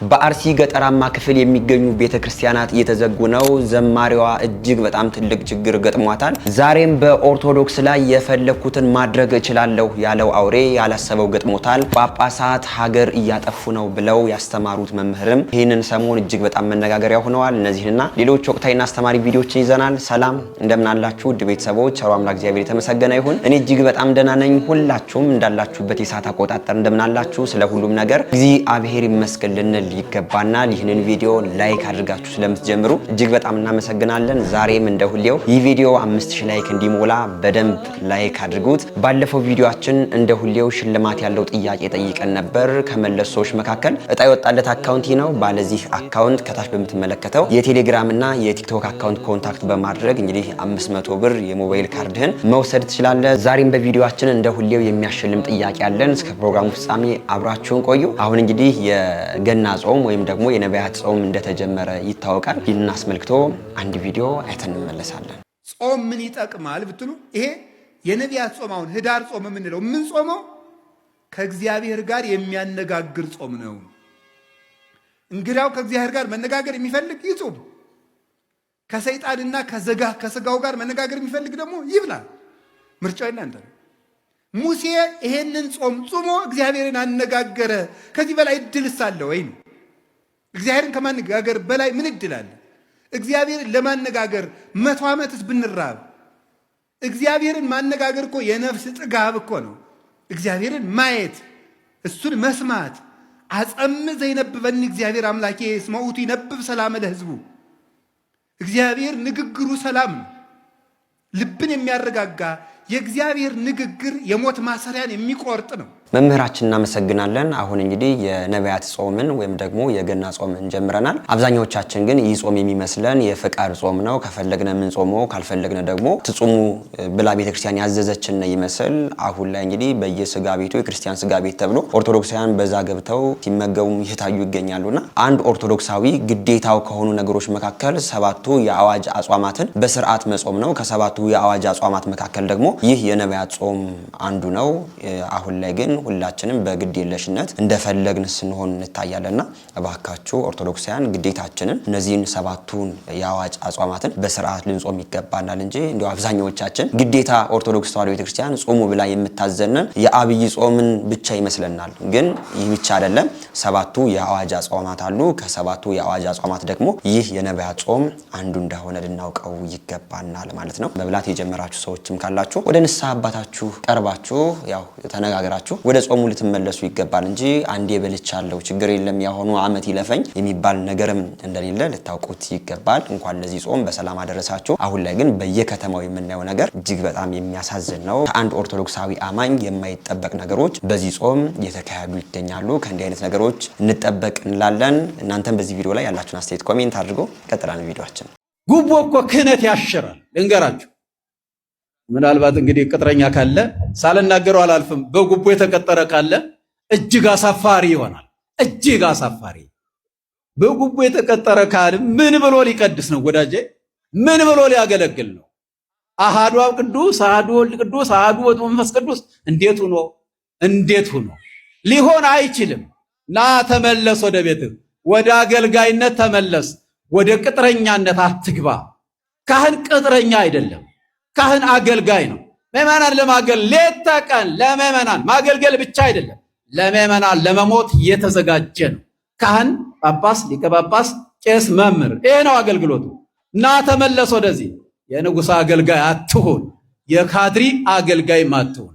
በአርሲ ገጠራማ ክፍል የሚገኙ ቤተክርስቲያናት እየተዘጉ ነው። ዘማሪዋ እጅግ በጣም ትልቅ ችግር ገጥሟታል። ዛሬም በኦርቶዶክስ ላይ የፈለኩትን ማድረግ እችላለሁ ያለው አውሬ ያላሰበው ገጥሞታል። ጳጳሳት ሀገር እያጠፉ ነው ብለው ያስተማሩት መምህርም ይህንን ሰሞን እጅግ በጣም መነጋገሪያ ሆነዋል። እነዚህንና ሌሎች ወቅታዊና አስተማሪ ቪዲዮዎችን ይዘናል። ሰላም እንደምናላችሁ ውድ ቤተሰቦች፣ ቸሩ አምላክ እግዚአብሔር የተመሰገነ ይሁን። እኔ እጅግ በጣም ደህና ነኝ። ሁላችሁም እንዳላችሁበት የሰዓት አቆጣጠር እንደምናላችሁ ስለ ሁሉም ነገር እግዚአብሔር ይመስገን ይገባናል። ይህንን ቪዲዮ ላይክ አድርጋችሁ ስለምትጀምሩ እጅግ በጣም እናመሰግናለን። ዛሬም እንደሁሌው ይህ ቪዲዮ 5000 ላይክ እንዲሞላ በደንብ ላይክ አድርጉት። ባለፈው ቪዲዮአችን እንደሁሌው ሽልማት ያለው ጥያቄ ጠይቀን ነበር። ከመለሱ ሰዎች መካከል እጣ የወጣለት አካውንት ነው። ባለዚህ አካውንት ከታች በምትመለከተው የቴሌግራም እና የቲክቶክ አካውንት ኮንታክት በማድረግ እንግዲህ 500 ብር የሞባይል ካርድህን መውሰድ ትችላለህ። ዛሬም በቪዲዮአችን እንደሁሌው የሚያሸልም ጥያቄ አለን። እስከ ፕሮግራሙ ፍጻሜ አብራችሁን ቆዩ። አሁን እንግዲህ የገና ጾም ወይም ደግሞ የነቢያት ጾም እንደተጀመረ ይታወቃል። ይህንን አስመልክቶ አንድ ቪዲዮ አይተን እንመለሳለን። ጾም ምን ይጠቅማል ብትሉ ይሄ የነቢያት ጾም አሁን ህዳር ጾም የምንለው ምን ጾመው ከእግዚአብሔር ጋር የሚያነጋግር ጾም ነው። እንግዳው ከእግዚአብሔር ጋር መነጋገር የሚፈልግ ይጾም፣ ከሰይጣንና ከስጋው ጋር መነጋገር የሚፈልግ ደግሞ ይብላል። ምርጫው እናንተ ነው። ሙሴ ይሄንን ጾም ጾሞ እግዚአብሔርን አነጋገረ። ከዚህ በላይ እድልስ አለ ወይ? እግዚአብሔርን ከማነጋገር በላይ ምን እድል አለ? እግዚአብሔርን ለማነጋገር 100 ዓመትስ ብንራብ እግዚአብሔርን ማነጋገር እኮ የነፍስ ጥጋብ እኮ ነው። እግዚአብሔርን ማየት፣ እሱን መስማት። አጸም ዘይነብበኒ እግዚአብሔር አምላኬ እስመ ውእቱ ይነብብ ሰላም ለሕዝቡ። እግዚአብሔር ንግግሩ ሰላም ነው፣ ልብን የሚያረጋጋ የእግዚአብሔር ንግግር የሞት ማሰሪያን የሚቆርጥ ነው። መምህራችን እናመሰግናለን። አሁን እንግዲህ የነቢያት ጾምን ወይም ደግሞ የገና ጾምን ጀምረናል። አብዛኛዎቻችን ግን ይህ ጾም የሚመስለን የፍቃድ ጾም ነው። ከፈለግነ ምን ጾሞ ካልፈለግነ ደግሞ ትጹሙ ብላ ቤተክርስቲያን ያዘዘችን ይመስል አሁን ላይ እንግዲህ በየስጋ ቤቱ የክርስቲያን ስጋ ቤት ተብሎ ኦርቶዶክሳውያን በዛ ገብተው ሲመገቡ ይታዩ ይገኛሉና አንድ ኦርቶዶክሳዊ ግዴታው ከሆኑ ነገሮች መካከል 7ቱ የአዋጅ አጽዋማትን በስርዓት መጾም ነው። ከ7ቱ የአዋጅ አጽዋማት መካከል ደግሞ ይህ የነቢያት ጾም አንዱ ነው። አሁን ላይ ግን ሁላችንም በግድ የለሽነት እንደፈለግን ስንሆን እንታያለና እባካችሁ ኦርቶዶክሳውያን ግዴታችንን እነዚህን 7ቱን የአዋጅ አጽዋማትን በስርዓት ልንጾም ይገባናል እንጂ እንደው አብዛኛዎቻችን ግዴታ ኦርቶዶክስ ተዋሕዶ ቤተክርስቲያን ጾሙ ብላ የምታዘነን የአብይ ጾምን ብቻ ይመስለናል። ግን ይህ ብቻ አይደለም። 7ቱ የአዋጅ አጽዋማት አሉ። ከ7ቱ የአዋጅ አጽዋማት ደግሞ ይህ የነቢያት ጾም አንዱ እንደሆነ ልናውቀው ይገባናል ማለት ነው። መብላት የጀመራችሁ ሰዎችም ካላችሁ ወደ ንስሐ አባታችሁ ቀርባችሁ ያው ተነጋግራችሁ ወደ ጾሙ ልትመለሱ ይገባል እንጂ አንዴ በልቻለሁ ችግር የለም ያሆኑ ዓመት ይለፈኝ የሚባል ነገርም እንደሌለ ልታውቁት ይገባል። እንኳን ለዚህ ጾም በሰላም አደረሳችሁ። አሁን ላይ ግን በየከተማው የምናየው ነገር እጅግ በጣም የሚያሳዝን ነው። ከአንድ ኦርቶዶክሳዊ አማኝ የማይጠበቅ ነገሮች በዚህ ጾም እየተካሄዱ ይገኛሉ። ከእንዲህ አይነት ነገሮች እንጠበቅ እንላለን። እናንተም በዚህ ቪዲዮ ላይ ያላችሁን አስተያየት ኮሜንት አድርጎ ቀጥላን ቪዲዮአችን። ጉቦ እኮ ክህነት ያሽራል። ልንገራችሁ፣ ምናልባት እንግዲህ ቅጥረኛ ካለ ሳልናገረው አላልፍም። በጉቦ የተቀጠረ ካለ እጅግ አሳፋሪ ይሆናል። እጅግ አሳፋሪ። በጉቦ የተቀጠረ ካለ ምን ብሎ ሊቀድስ ነው ወዳጄ? ምን ብሎ ሊያገለግል ነው? አሃዱ አብ ቅዱስ፣ አሃዱ ወልድ ቅዱስ፣ አሃዱ ውእቱ መንፈስ ቅዱስ እንዴት ሆኖ ሊሆን አይችልም። ና ተመለስ፣ ወደ ቤትህ፣ ወደ አገልጋይነት ተመለስ። ወደ ቅጥረኛነት አትግባ። ካህን ቅጥረኛ አይደለም። ካህን አገልጋይ ነው። ምዕመናን ለማገልገል ሌት ተቀን ለምዕመናን ማገልገል ብቻ አይደለም፣ ለምዕመናን ለመሞት የተዘጋጀ ነው። ካህን፣ ጳጳስ፣ ሊቀ ጳጳስ፣ ቄስ፣ መምህር፣ ይሄ ነው አገልግሎቱ። እና ተመለስ ወደዚህ። የንጉሥ አገልጋይ አትሁን፣ የካድሪ አገልጋይም አትሁን።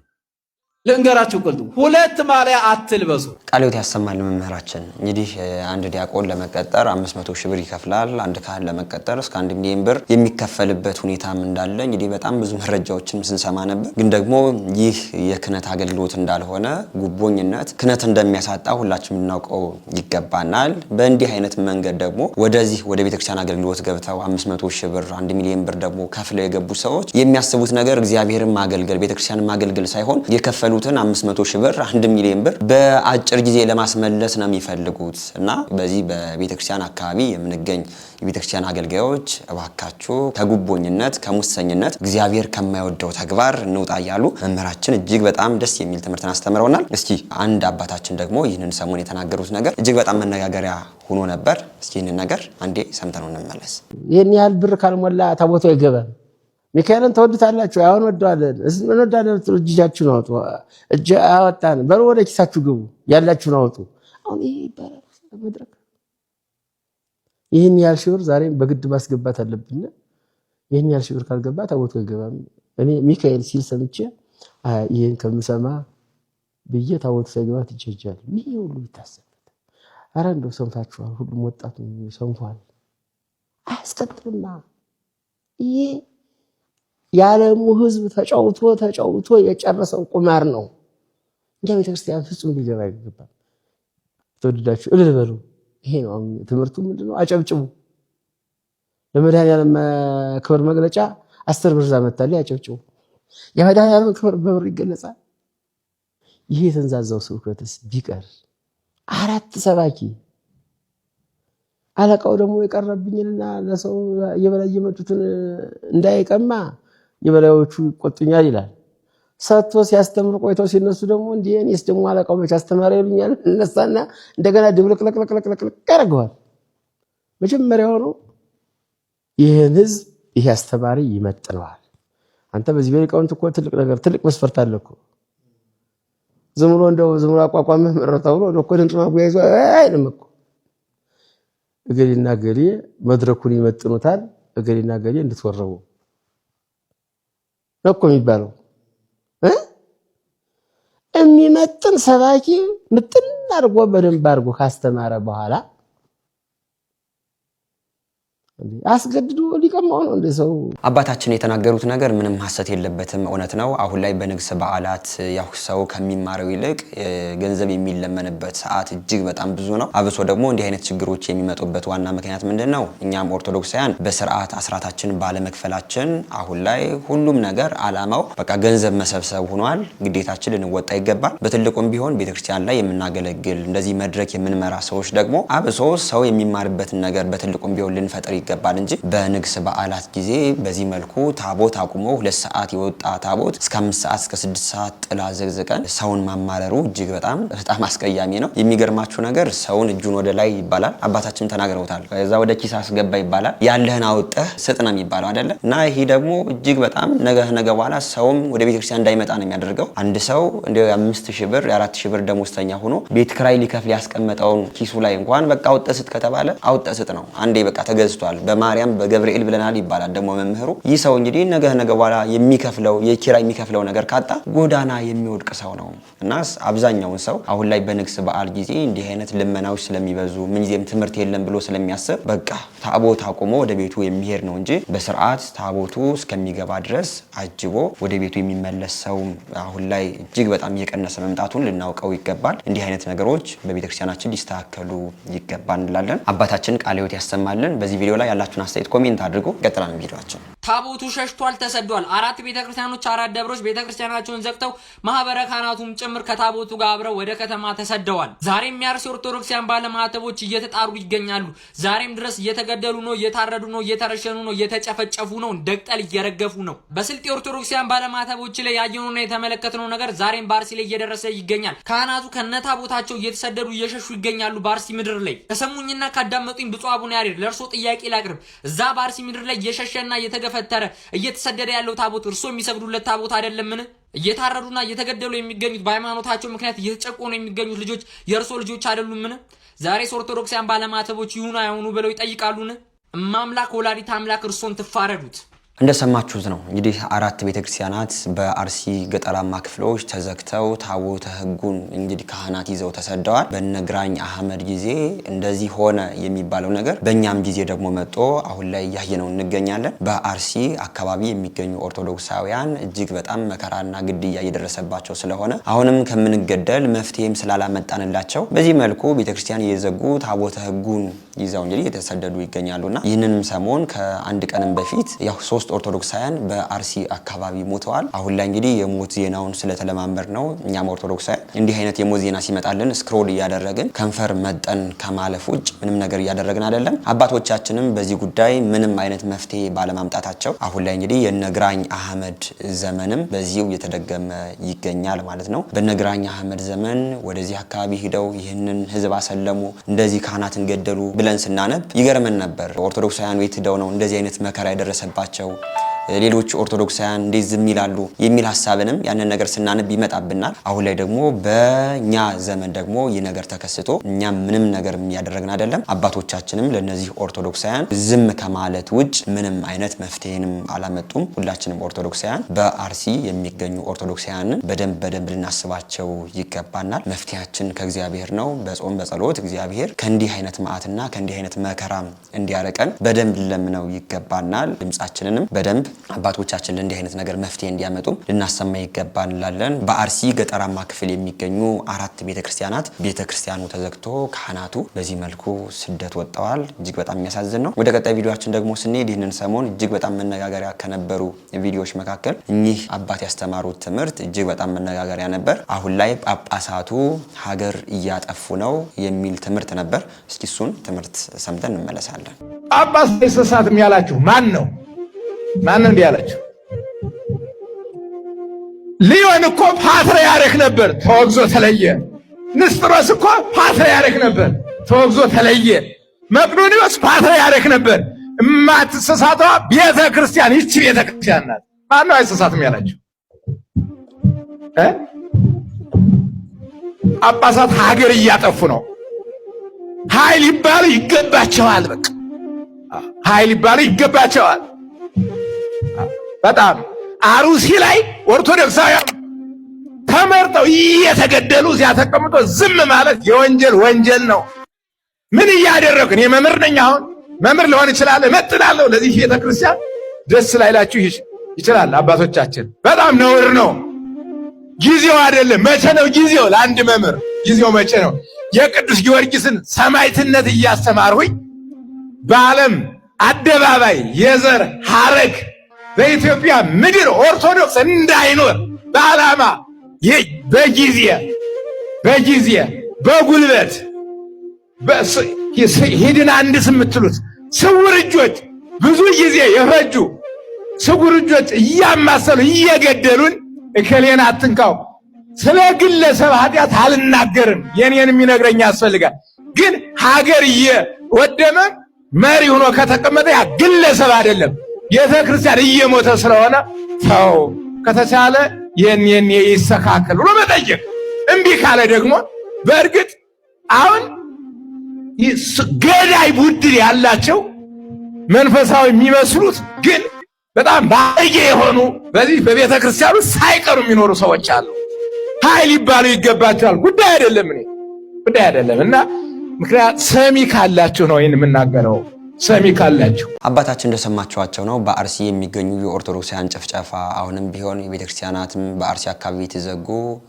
ልንገራችሁ ቅልጡ 2 ማሊያ አትልበሱ። ቃልዮት ያሰማል መምህራችን። እንግዲህ አንድ ዲያቆን ለመቀጠር 500 ሺህ ብር ይከፍላል። አንድ ካህን ለመቀጠር እስከ 1 ሚሊዮን ብር የሚከፈልበት ሁኔታም እንዳለ እንግዲህ በጣም ብዙ መረጃዎችን ስንሰማ ነበር። ግን ደግሞ ይህ የክህነት አገልግሎት እንዳልሆነ ጉቦኝነት ክህነት እንደሚያሳጣ ሁላችንም ልናውቀው ይገባናል። በእንዲህ አይነት መንገድ ደግሞ ወደዚህ ወደ ቤተክርስቲያን አገልግሎት ገብተው 500 ሺህ ብር 1 ሚሊዮን ብር ደግሞ ከፍለው የገቡ ሰዎች የሚያስቡት ነገር እግዚአብሔርን ማገልገል ቤተክርስቲያንን ማገልገል ሳይሆን የከፈሉ የከፈሉትን 500 ሺህ ብር 1 ሚሊዮን ብር በአጭር ጊዜ ለማስመለስ ነው የሚፈልጉት እና በዚህ በቤተክርስቲያን አካባቢ የምንገኝ የቤተክርስቲያን አገልጋዮች እባካችሁ ከጉቦኝነት ከሙሰኝነት እግዚአብሔር ከማይወደው ተግባር እንውጣ እያሉ መምህራችን እጅግ በጣም ደስ የሚል ትምህርትን አስተምረውናል። እስኪ አንድ አባታችን ደግሞ ይህንን ሰሞን የተናገሩት ነገር እጅግ በጣም መነጋገሪያ ሆኖ ነበር። እስኪ ይህንን ነገር አንዴ ሰምተነው እንመለስ። ይህን ያህል ብር ካልሞላ ታቦቱ አይገባም። ሚካኤልን ተወዱታላችሁ? አሁን ወደዋለን። እንወዳለን። እጃችሁን አውጡ። እጅ አወጣን በሩ ወደ ኪሳችሁ ግቡ፣ ያላችሁን አውጡ። አሁን ይሄ ይባላል መድረክ። ይህን ያህል ሺህ ብር ዛሬም በግድ ማስገባት አለብን። ይህን ያህል ሺህ ብር ካልገባ ታቦቱ አይገባም። እኔ ሚካኤል ሲል ሰምቼ ይህን ከምሰማ ብዬ ታቦቱ ሳይገባ ትጀጃል። ይሄ ሁሉ ይታሰብበት። ኧረ እንደው ሰምታችኋል። ሁሉም ወጣቱ ሰምቷል። አያስቀጥልማ። ይሄ የዓለሙ ሕዝብ ተጫውቶ የጨረሰው ቁማር ነው። እንደ ቤተክርስቲያን ፍጹም ሊገባ አይገባም። ተወደዳችሁ እልል በሉ። ይሄ ነው ትምህርቱ። ምንድነው? አጨብጭቡ። ለመድኃኒዓለም ክብር መግለጫ 10 ብር ዛመታለ ያጨብጭቡ። የመድኃኒዓለም ክብር በብር ይገለጻል። ይሄ የተንዛዛው ስብከትስ ቢቀር 4 ሰባኪ አለቃው ደግሞ የቀረብኝና ለሰው የበላይ የመጡትን እንዳይቀማ የበላዮቹ ይቆጡኛል ይላል። ሰጥቶ ሲያስተምር ቆይተው ሲነሱ ደግሞ እንዴ እኔስ ደግሞ አለቃው መች አስተማሪ ይሉኛል። እነሳና እንደገና ድብልቅልቅልቅልቅ ያደርገዋል። መጀመሪያው ነው ይህን ህዝብ ይሄ አስተማሪ ይመጥነዋል። አንተ በዚህ በሊቃውንት እኮ ትልቅ ነገር ትልቅ መስፈርት አለ እኮ። ዝም ብሎ አቋቋምህ መረጣው ብሎ እኮ ድንጥማ ጉያይዞ አይልም እኮ። እገሌና እገሌ መድረኩን ይመጥኑታል፣ እገሌና እገሌ እንድትወረቡ ነው እኮ የሚባለው። የሚመጥን ሰባኪ ምጥን አድርጎ በደንብ አድርጎ ካስተማረ በኋላ አስገድዶ ሊቀማው ነው እንደ ሰው። አባታችን የተናገሩት ነገር ምንም ሐሰት የለበትም፣ እውነት ነው። አሁን ላይ በንግስ በዓላት ያው ሰው ከሚማረው ይልቅ ገንዘብ የሚለመንበት ሰዓት እጅግ በጣም ብዙ ነው። አብሶ ደግሞ እንዲህ አይነት ችግሮች የሚመጡበት ዋና ምክንያት ምንድነው? እኛም ኦርቶዶክሳውያን በስርዓት አስራታችን ባለመክፈላችን አሁን ላይ ሁሉም ነገር አላማው በቃ ገንዘብ መሰብሰብ ሆኗል። ግዴታችን ልንወጣ ይገባል። በትልቁም ቢሆን ቤተክርስቲያን ላይ የምናገለግል እንደዚህ መድረክ የምንመራ ሰዎች ደግሞ አብሶ ሰው የሚማርበትን ነገር በትልቁም ቢሆን ልንፈጥር ይገባል እንጂ በንግስ በዓላት ጊዜ በዚህ መልኩ ታቦት አቁሞ 2 ሰዓት የወጣ ታቦት እስከ 5 ሰዓት እስከ 6 ሰዓት ጥላ ዘግዝቀን ሰውን ማማረሩ እጅግ በጣም አስቀያሚ ነው። የሚገርማችሁ ነገር ሰውን እጁን ወደ ላይ ይባላል። አባታችን ተናግረውታል። ከዛ ወደ ኪስ አስገባ ይባላል። ያለህን አውጥተህ ስጥ ነው የሚባለው አይደለ? እና ይሄ ደግሞ እጅግ በጣም ነገ በኋላ ሰውም ወደ ቤተክርስቲያን እንዳይመጣ ነው የሚያደርገው። አንድ ሰው እንደ 5000 ብር 4000 ብር ደሞዝተኛ ሆኖ ቤት ክራይ ሊከፍል ያስቀመጠውን ኪሱ ላይ እንኳን በቃ አውጥተህ ስጥ ከተባለ አውጥተህ ስጥ ነው። አንዴ በቃ ተገዝቷል። በማርያም በገብርኤል ብለናል ይባላል ደግሞ መምህሩ። ይህ ሰው እንግዲህ ነገ በኋላ የሚከፍለው የኪራይ የሚከፍለው ነገር ካጣ ጎዳና የሚወድቅ ሰው ነው። እና አብዛኛውን ሰው አሁን ላይ በንግስ በዓል ጊዜ እንዲህ አይነት ልመናዎች ስለሚበዙ ምንጊዜም ትምህርት የለም ብሎ ስለሚያስብ በቃ ታቦት አቁሞ ወደ ቤቱ የሚሄድ ነው እንጂ በስርዓት ታቦቱ እስከሚገባ ድረስ አጅቦ ወደ ቤቱ የሚመለስ ሰው አሁን ላይ እጅግ በጣም እየቀነሰ መምጣቱን ልናውቀው ይገባል። እንዲህ አይነት ነገሮች በቤተክርስቲያናችን ሊስተካከሉ ይገባል እንላለን። አባታችን ቃለ ሕይወት ያሰማልን። በዚህ ቪዲዮ ላይ ያላችሁን አስተያየት ኮሜንት አድርጉ። ቀጥላን ቪዲዮአችን። ታቦቱ ሸሽቷል፣ ተሰዷል። 4 ቤተክርስቲያኖች 4 ደብሮች ቤተክርስቲያናቸውን ዘግተው ማህበረ ካህናቱም ጭምር ከታቦቱ ጋር አብረው ወደ ከተማ ተሰደዋል። ዛሬም የአርሲ ኦርቶዶክሳውያን ባለማህተቦች እየተጣሩ ይገኛሉ። ዛሬም ድረስ እየተገደሉ ነው፣ እየታረዱ ነው፣ እየተረሸኑ ነው፣ እየተጨፈጨፉ ነው፣ እንደቅጠል እየረገፉ ነው። በስልጤ ኦርቶዶክሳውያን ባለማህተቦች ላይ ያየነውና የተመለከትነው ነገር ዛሬም በአርሲ ላይ እየደረሰ ይገኛል። ካህናቱ ከነታቦታቸው እየተሰደዱ እየሸሹ ይገኛሉ። በአርሲ ምድር ላይ ተሰሙኝና ካዳመጡኝ ብፁዕ አቡነ ያሬድ ለእርሶ ጥያቄ ላቅርብ። እዛ በአርሲ ምድር ላይ እየሸሸና እየተገፈተረ እየተሰደደ ያለው ታቦት እርሶ የሚሰግዱለት ታቦት አይደለምን? እየታረዱና እየተገደሉ የሚገኙት በሃይማኖታቸው ምክንያት እየተጨቆኑ የሚገኙት ልጆች የእርሶ ልጆች አይደሉምን? ዛሬስ ኦርቶዶክሳውያን ባለማተቦች ይሁኑ አይሁኑ ብለው ይጠይቃሉን? እማምላክ ወላዲተ አምላክ እርሶን ትፋረዱት። እንደሰማችሁት ነው እንግዲህ 4 ቤተክርስቲያናት በአርሲ ገጠራማ ክፍሎች ተዘግተው ታቦተ ሕጉን እንግዲህ ካህናት ይዘው ተሰደዋል። በነግራኝ አህመድ ጊዜ እንደዚህ ሆነ የሚባለው ነገር በእኛም ጊዜ ደግሞ መጥቶ አሁን ላይ እያየነው እንገኛለን። በአርሲ አካባቢ የሚገኙ ኦርቶዶክሳውያን እጅግ በጣም መከራና ግድያ እየደረሰባቸው ስለሆነ አሁንም ከምንገደል መፍትሄም ስላላመጣንላቸው በዚህ መልኩ ቤተክርስቲያን እየዘጉ ታቦተ ሕጉን ይዘው እንግዲህ የተሰደዱ ይገኛሉና ይህንንም ሰሞን ከአንድ ቀንም በፊት ያው 3 ኦርቶዶክሳውያን በአርሲ አካባቢ ሞተዋል። አሁን ላይ እንግዲህ የሞት ዜናውን ስለተለማመድ ነው እኛም ኦርቶዶክሳውያን እንዲህ አይነት የሞት ዜና ሲመጣልን ስክሮል እያደረግን ከንፈር መጠን ከማለፍ ውጭ ምንም ነገር እያደረግን አይደለም። አባቶቻችንም በዚህ ጉዳይ ምንም አይነት መፍትሄ ባለማምጣታቸው አሁን ላይ እንግዲህ የነግራኝ አህመድ ዘመንም በዚሁ እየተደገመ ይገኛል ማለት ነው። በነግራኝ አህመድ ዘመን ወደዚህ አካባቢ ሄደው ይህንን ህዝብ አሰለሙ፣ እንደዚህ ካህናትን ገደሉ ብለን ስናነብ ይገርመን ነበር። ኦርቶዶክሳውያኑ የት ሄደው ነው እንደዚህ አይነት መከራ የደረሰባቸው? ሌሎች ኦርቶዶክሳውያን እንዴት ዝም ይላሉ የሚል ሐሳብንም ያንን ነገር ስናነብ ይመጣብናል። አሁን ላይ ደግሞ በእኛ ዘመን ደግሞ ይህ ነገር ተከስቶ እኛም ምንም ነገር ያደረግን አይደለም። አባቶቻችንም ለነዚህ ኦርቶዶክሳውያን ዝም ከማለት ውጭ ምንም አይነት መፍትሄንም አላመጡም። ሁላችንም ኦርቶዶክሳውያን በአርሲ የሚገኙ ኦርቶዶክሳውያንን በደንብ ልናስባቸው ይገባናል። መፍትሄያችን ከእግዚአብሔር ነው። በጾም በጸሎት እግዚአብሔር ከእንዲህ አይነት መዓትና ከእንዲህ አይነት መከራም እንዲያረቀን በደንብ ልለምነው ይገባናል። ድምጻችንንም በደንብ አባቶቻችን ለእንዲህ አይነት ነገር መፍትሄ እንዲያመጡ ልናሰማ ይገባን እንላለን። በአርሲ ገጠራማ ክፍል የሚገኙ 4 ቤተክርስቲያናት ቤተክርስቲያኑ ተዘግቶ ካህናቱ በዚህ መልኩ ስደት ወጥተዋል። እጅግ በጣም የሚያሳዝን ነው። ወደ ቀጣይ ቪዲዮአችን ደግሞ ስንሄድ ይህንን ሰሞን እጅግ በጣም መነጋገሪያ ከነበሩ ቪዲዮዎች መካከል እኚህ አባት ያስተማሩት ትምህርት እጅግ በጣም መነጋገሪያ ነበር። አሁን ላይ ጳጳሳቱ ሀገር እያጠፉ ነው የሚል ትምህርት ነበር። እስኪ እሱን ትምህርት ሰምተን እንመለሳለን። ጳጳስ አይሳሳትም ያላችሁ ማን ነው? ማን እንዲህ ያላችሁ? ሊዮን እኮ ፓትርያርክ ነበር፣ ተወግዞ ተለየ። ንስጥሮስ እኮ ፓትርያርክ ነበር፣ ተወግዞ ተለየ። መቅዶኒዎስ ጳጳስ ነበር። እማትሳሳተዋ ቤተ ክርስቲያን ይህች ቤተ ክርስቲያን ናት። ማን ነው አይሳሳትም ያላችሁ? ጳጳሳት ሀገር እያጠፉ ነው። ኃይል ይባሉ ይገባቸዋል። በቃ ኃይል ይባሉ ይገባቸዋል። በጣም አሩሲ ላይ ኦርቶዶክሳውያን ተመርጠው እየተገደሉ ሲያተቀምጦ ዝም ማለት የወንጀል ወንጀል ነው። ምን እያደረግን? የመምህር ነኝ። አሁን መምህር ሊሆን ይችላል፣ እመጥናለሁ ለዚህ ቤተክርስቲያን። ደስ ላይላችሁ ይችላል አባቶቻችን፣ በጣም ነውር ነው። ጊዜው አይደለም። መቼ ነው ጊዜው? ለአንድ መምህር ጊዜው መቼ ነው? የቅዱስ ጊዮርጊስን ሰማዕትነት እያስተማርሁኝ በዓለም አደባባይ የዘር ሐረግ በኢትዮጵያ ምድር ኦርቶዶክስ እንዳይኖር በዓላማ በጊዜ በጉልበት ሂድን አንድስ የምትሉት ስውር እጆች ብዙ ጊዜ የፈጁ ስውር እጆች እያማሰሉ እየገደሉን እከሌን አትንካው። ስለ ግለሰብ ኃጢአት አልናገርም፣ የኔን የሚነግረኝ ያስፈልጋል። ግን ሀገር እየወደመ መሪ ሆኖ ከተቀመጠ ያ ግለሰብ አይደለም፣ ቤተ ክርስቲያን እየሞተ ስለሆነ ተው፣ ከተቻለ የኔ ይስተካከል ብሎ መጠየቅ። እምቢ ካለ ደግሞ በእርግጥ አሁን ገዳይ ቡድን ያላቸው መንፈሳዊ የሚመስሉት ግን በጣም ባለጌ የሆኑ በዚህ በቤተ ክርስቲያኑ ሳይቀሩ የሚኖሩ ሰዎች አሉ። ኃይል ይባሉ ይገባቸዋል። ጉዳይ አይደለም እና ምክንያት ሰሚ ካላችሁ ነው ይህን የምናገረው። ሰሚ ካላችሁ አባታችን እንደሰማችኋቸው ነው። በአርሲ የሚገኙ የኦርቶዶክሳውያን ጭፍጨፋ አሁንም ቢሆን የቤተክርስቲያናትም በአርሲ አካባቢ የተዘጉ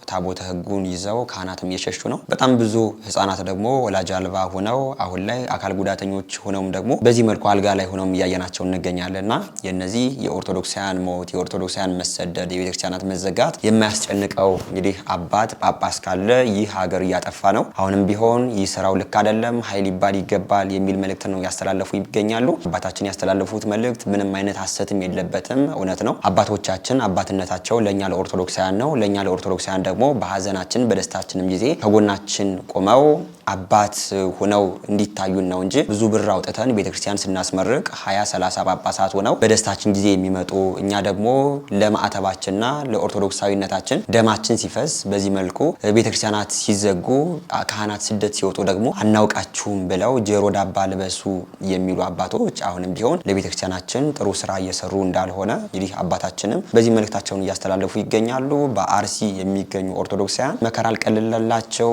ታቦተ ሕጉን ይዘው ካህናትም እየሸሹ ነው። በጣም ብዙ ህፃናት ደግሞ ወላጅ አልባ ሆነው አሁን ላይ አካል ጉዳተኞች ሆነውም ደግሞ በዚህ መልኩ አልጋ ላይ ሆነውም እያየናቸው እንገኛለንና የነዚህ የኦርቶዶክሳውያን ሞት፣ የኦርቶዶክሳውያን መሰደድ፣ የቤተክርስቲያናት መዘጋት የማያስጨንቀው እንግዲህ አባት ጳጳስ ካለ ይህ ሀገር እያጠፋ ነው፣ አሁንም ቢሆን ይህ ስራው ልክ አይደለም፣ ኃይል ይባል ይገባል የሚል መልእክት ነው ያስተላለፉ ይገኛሉ። አባታችን ያስተላለፉት መልእክት ምንም አይነት ሐሰትም የለበትም፣ እውነት ነው። አባቶቻችን አባትነታቸው ለኛ ለኦርቶዶክሳውያን ነው። ለኛ ለኦርቶዶክሳውያን ደግሞ በሐዘናችን በደስታችንም ጊዜ ከጎናችን ቆመው አባት ሆነው እንዲታዩን ነው እንጂ ብዙ ብር አውጥተን ቤተክርስቲያን ስናስመርቅ 20-30 ጳጳሳት ሆነው በደስታችን ጊዜ የሚመጡ እኛ ደግሞ ለማዕተባችንና ለኦርቶዶክሳዊነታችን ደማችን ሲፈስ በዚህ መልኩ ቤተክርስቲያናት ሲዘጉ ካህናት ስደት ሲወጡ ደግሞ አናውቃችሁም ብለው ጆሮ ዳባ ልበሱ የሚሉ የሚሉ አባቶች አሁንም ቢሆን ለቤተክርስቲያናችን ጥሩ ስራ እየሰሩ እንዳልሆነ እንግዲህ አባታችንም በዚህ መልእክታቸውን እያስተላለፉ ይገኛሉ። በአርሲ የሚገኙ ኦርቶዶክሳውያን መከራ አልቀለለላቸው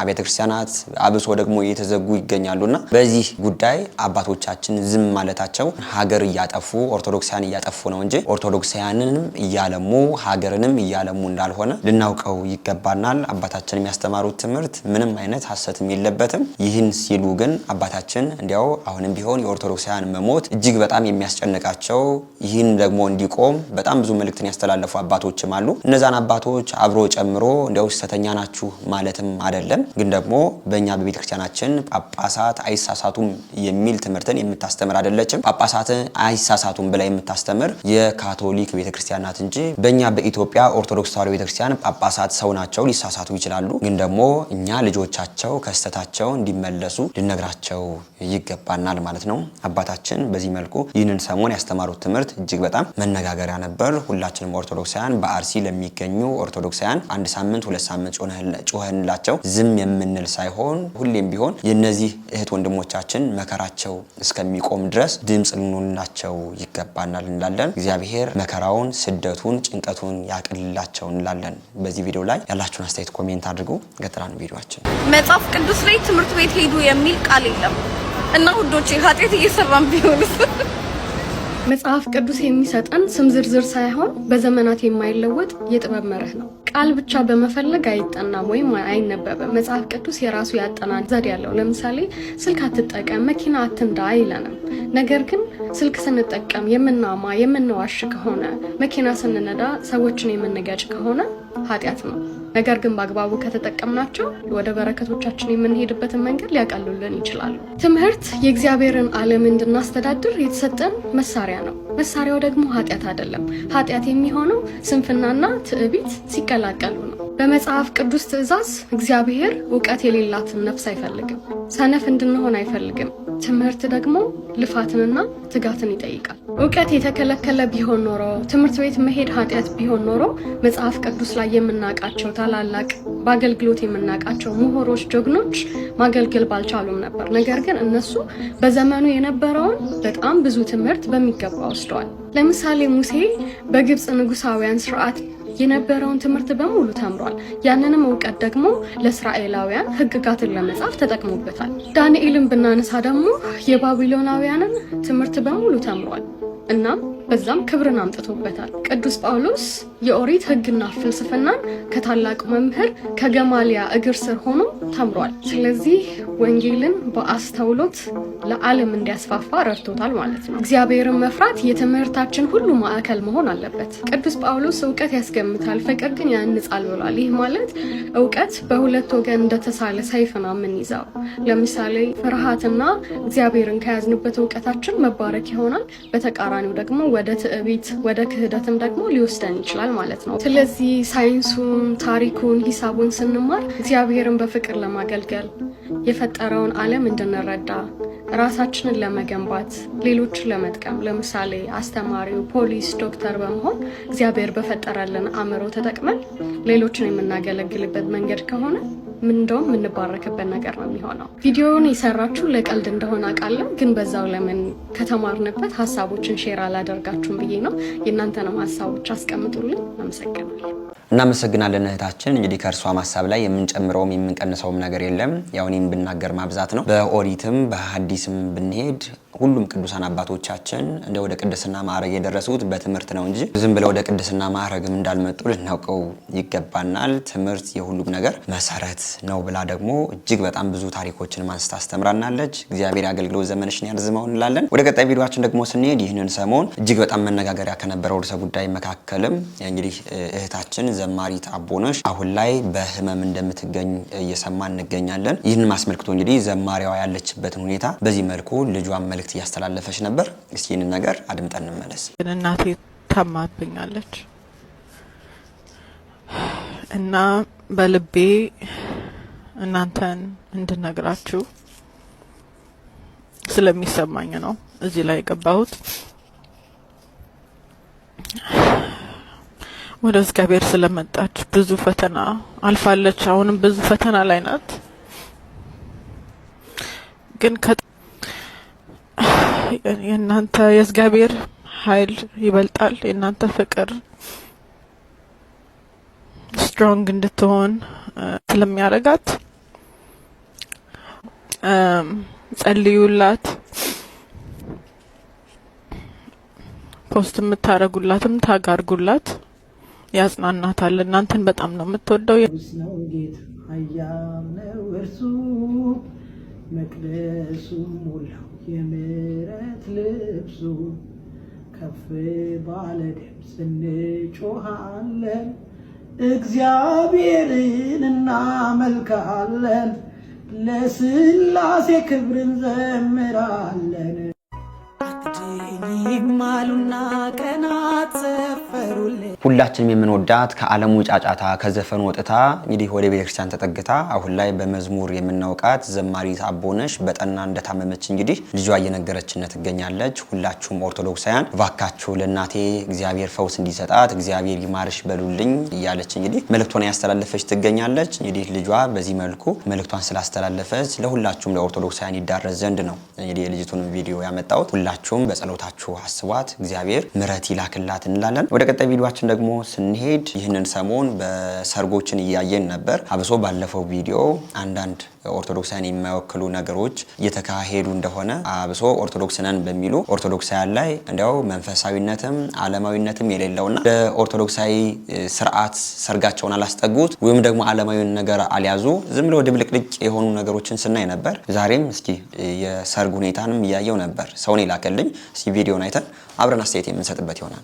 አብያተ ክርስቲያናት አብሶ ደግሞ እየተዘጉ ይገኛሉና በዚህ ጉዳይ አባቶቻችን ዝም ማለታቸው ሀገር እያጠፉ ኦርቶዶክሳውያን እያጠፉ ነው እንጂ ኦርቶዶክሳውያንንም እያለሙ ሀገርንም እያለሙ እንዳልሆነ ልናውቀው ይገባናል። አባታችን የሚያስተማሩት ትምህርት ምንም አይነት ሐሰትም የለበትም። ይህን ሲሉ ግን አባታችን እንዲያው አሁንም ቢሆን የኦርቶዶክሳውያን መሞት እጅግ በጣም የሚያስጨንቃቸው ይህን ደግሞ እንዲቆም በጣም ብዙ መልእክትን ያስተላለፉ አባቶችም አሉ። እነዛን አባቶች አብሮ ጨምሮ እንዲያው ስተኛ ናችሁ ማለትም አይደለም። ግን ደግሞ በእኛ በቤተክርስቲያናችን ጳጳሳት አይሳሳቱም የሚል ትምህርትን የምታስተምር አይደለችም። ጳጳሳት አይሳሳቱም ብላ የምታስተምር የካቶሊክ ቤተክርስቲያን ናት እንጂ በእኛ በኢትዮጵያ ኦርቶዶክስ ተዋሕዶ ቤተክርስቲያን ጳጳሳት ሰው ናቸው፣ ሊሳሳቱ ይችላሉ። ግን ደግሞ እኛ ልጆቻቸው ከስተታቸው እንዲመለሱ ልነግራቸው ይገባናል ማለት ነው። አባታችን በዚህ መልኩ ይህንን ሰሞን ያስተማሩት ትምህርት እጅግ በጣም መነጋገሪያ ነበር። ሁላችንም ኦርቶዶክሳውያን በአርሲ ለሚገኙ ኦርቶዶክሳውያን አንድ ሳምንት ሁለት ሳምንት ጮኸንላቸው ዝም የምንል ሳይሆን ሁሌም ቢሆን የነዚህ እህት ወንድሞቻችን መከራቸው እስከሚቆም ድረስ ድምጽ ልንሆንላቸው ይገባናል እንላለን። እግዚአብሔር መከራውን፣ ስደቱን፣ ጭንቀቱን ያቅልላቸው እንላለን። በዚህ ቪዲዮ ላይ ያላችሁን አስተያየት ኮሜንት አድርጉ። ገጥራን ቪዲዮአችን መጽሐፍ ቅዱስ ላይ ትምህርት ቤት ሄዱ የሚል ቃል የለም እና ውዶቼ ኃጢአት እየሰራን ቢሆንስ? መጽሐፍ ቅዱስ የሚሰጠን ስም ዝርዝር ሳይሆን በዘመናት የማይለወጥ የጥበብ መርህ ነው። ቃል ብቻ በመፈለግ አይጠናም ወይም አይነበብም። መጽሐፍ ቅዱስ የራሱ ያጠናን ዘዴ ያለው። ለምሳሌ ስልክ አትጠቀም፣ መኪና አትንዳ አይለንም። ነገር ግን ስልክ ስንጠቀም የምናማ የምንዋሽ ከሆነ፣ መኪና ስንነዳ ሰዎችን የምንገጭ ከሆነ ኃጢአት ነው። ነገር ግን በአግባቡ ከተጠቀምናቸው ወደ በረከቶቻችን የምንሄድበትን መንገድ ሊያቀሉልን ይችላሉ። ትምህርት የእግዚአብሔርን ዓለም እንድናስተዳድር የተሰጠን መሳሪያ ነው። መሳሪያው ደግሞ ኃጢአት አይደለም። ኃጢአት የሚሆነው ስንፍናና ትዕቢት ሲቀላቀሉ ነው። በመጽሐፍ ቅዱስ ትእዛዝ እግዚአብሔር እውቀት የሌላትን ነፍስ አይፈልግም። ሰነፍ እንድንሆን አይፈልግም። ትምህርት ደግሞ ልፋትንና ትጋትን ይጠይቃል። እውቀት የተከለከለ ቢሆን ኖሮ፣ ትምህርት ቤት መሄድ ኃጢአት ቢሆን ኖሮ መጽሐፍ ቅዱስ ላይ የምናውቃቸው ታላላቅ በአገልግሎት የምናውቃቸው ምሁሮች፣ ጀግኖች ማገልገል ባልቻሉም ነበር። ነገር ግን እነሱ በዘመኑ የነበረውን በጣም ብዙ ትምህርት በሚገባ ወስደዋል። ለምሳሌ ሙሴ በግብፅ ንጉሳውያን ስርዓት የነበረውን ትምህርት በሙሉ ተምሯል። ያንንም እውቀት ደግሞ ለእስራኤላውያን ሕግጋትን ለመጻፍ ተጠቅሞበታል። ዳንኤልን ብናነሳ ደግሞ የባቢሎናውያንን ትምህርት በሙሉ ተምሯል። እናም በዛም ክብርን አምጥቶበታል። ቅዱስ ጳውሎስ የኦሪት ሕግና ፍልስፍናን ከታላቁ መምህር ከገማሊያ እግር ስር ሆኖ ተምሯል። ስለዚህ ወንጌልን በአስተውሎት ለዓለም እንዲያስፋፋ ረድቶታል ማለት ነው። እግዚአብሔርን መፍራት የትምህርታችን ሁሉ ማዕከል መሆን አለበት። ቅዱስ ጳውሎስ እውቀት ያስገምታል፣ ፍቅር ግን ያንጻል ብሏል። ይህ ማለት እውቀት በሁለት ወገን እንደተሳለ ሰይፍ ነው የምንይዘው። ለምሳሌ ፍርሃትና እግዚአብሔርን ከያዝንበት እውቀታችን መባረክ ይሆናል። በተቃራኒው ደግሞ ወደ ትዕቢት ወደ ክህደትም ደግሞ ሊወስደን ይችላል ማለት ነው። ስለዚህ ሳይንሱን፣ ታሪኩን፣ ሂሳቡን ስንማር እግዚአብሔርን በፍቅር ለማገልገል የፈጠረውን ዓለም እንድንረዳ ራሳችንን ለመገንባት ሌሎችን ለመጥቀም ለምሳሌ አስተማሪው፣ ፖሊስ፣ ዶክተር በመሆን እግዚአብሔር በፈጠረልን አእምሮ ተጠቅመን ሌሎችን የምናገለግልበት መንገድ ከሆነ እንደውም የምንባረክበት ነገር ነው የሚሆነው። ቪዲዮውን የሰራችሁ ለቀልድ እንደሆነ አውቃለሁ፣ ግን በዛው ለምን ከተማርንበት ሀሳቦችን ሼር አላደርጋችሁም ብዬ ነው። የእናንተንም ሀሳቦች አስቀምጡልኝ። አመሰግናለሁ። እናመሰግናለን እህታችን። እንግዲህ ከእርሷ ሀሳብ ላይ የምንጨምረውም የምንቀንሰውም ነገር የለም። ያው እኔም ብናገር ማብዛት ነው። በኦሪትም በሐዲስም ብንሄድ ሁሉም ቅዱሳን አባቶቻችን እንደ ወደ ቅድስና ማዕረግ የደረሱት በትምህርት ነው እንጂ ዝም ብለው ወደ ቅድስና ማዕረግም እንዳልመጡ ልናውቀው ይገባናል። ትምህርት የሁሉም ነገር መሰረት ነው ብላ ደግሞ እጅግ በጣም ብዙ ታሪኮችን ማንስታ አስተምራናለች። እግዚአብሔር አገልግሎት ዘመንሽን ያርዝመው እንላለን። ወደ ቀጣይ ቪዲዮአችን ደግሞ ስንሄድ ይህንን ሰሞን እጅግ በጣም መነጋገሪያ ከነበረው ርዕሰ ጉዳይ መካከልም እንግዲህ እህታችን ዘማሪት አቦነሽ አሁን ላይ በህመም እንደምትገኝ እየሰማን እንገኛለን። ይህንን አስመልክቶ እንግዲህ ዘማሪዋ ያለችበትን ሁኔታ በዚህ መልኩ ልጇን መልእክት እያስተላለፈች ነበር። እስኪ ይህንን ነገር አድምጠን እንመለስ። እናቴ ታማብኛለች እና በልቤ እናንተን እንድነግራችሁ ስለሚሰማኝ ነው እዚህ ላይ የገባሁት። ወደ እግዚአብሔር ስለመጣች ብዙ ፈተና አልፋለች። አሁንም ብዙ ፈተና ላይ ናት። ግን የእናንተ የእግዚአብሔር ኃይል ይበልጣል። የእናንተ ፍቅር ስትሮንግ እንድትሆን ስለሚያረጋት ጸልዩላት። ፖስት የምታረጉላትም ታጋርጉላት፣ ያጽናናታል። እናንተን በጣም ነው የምትወደው። እርሱ መቅደሱ ሞላው የምሕረት ልብሱ ከፍ ባለ ድምፅ እንጮኻለን እግዚአብሔርን እናመልካለን ለስላሴ ክብር እንዘምራለን። ይማሉና ቀናት ሰፈሩልኝ። ሁላችንም የምንወዳት ከዓለሙ ጫጫታ ከዘፈኑ ወጥታ እንግዲህ ወደ ቤተክርስቲያን ተጠግታ አሁን ላይ በመዝሙር የምናውቃት ዘማሪት አቦነሽ በጠና እንደታመመች እንግዲህ ልጇ እየነገረችን ትገኛለች። ሁላችሁም ኦርቶዶክሳውያን እባካችሁ ለእናቴ እግዚአብሔር ፈውስ እንዲሰጣት እግዚአብሔር ይማርሽ በሉልኝ እያለች እንግዲህ መልእክቷን ያስተላለፈች ትገኛለች። እንግዲህ ልጇ በዚህ መልኩ መልእክቷን ስላስተላለፈች ለሁላችሁም ለኦርቶዶክሳውያን ይዳረስ ዘንድ ነው እንግዲህ የልጅቱን ቪዲዮ ያመጣሁት። ሁላችሁም በጸሎታችሁ አስቧት፣ እግዚአብሔር ምሕረት ይላክላት እንላለን። ወደ ቀጣይ ቪዲዮአችን ደግሞ ስንሄድ ይህንን ሰሞን በሰርጎችን እያየን ነበር። አብሶ ባለፈው ቪዲዮ አንዳንድ ኦርቶዶክሳውያን የማይወክሉ ነገሮች እየተካሄዱ እንደሆነ አብሶ ኦርቶዶክስ ነን በሚሉ ኦርቶዶክሳውያን ላይ እንዲያው መንፈሳዊነትም ዓለማዊነትም የሌለውና ለኦርቶዶክሳዊ ስርዓት ሰርጋቸውን አላስጠጉት ወይም ደግሞ ዓለማዊ ነገር አልያዙ ዝም ብለው ድብልቅልቅ የሆኑ ነገሮችን ስናይ ነበር። ዛሬም እስኪ የሰርግ ሁኔታንም እያየው ነበር። ሰውን ይላከልኝ። እስኪ ቪዲዮን አይተን አብረን አስተያየት የምንሰጥበት ይሆናል።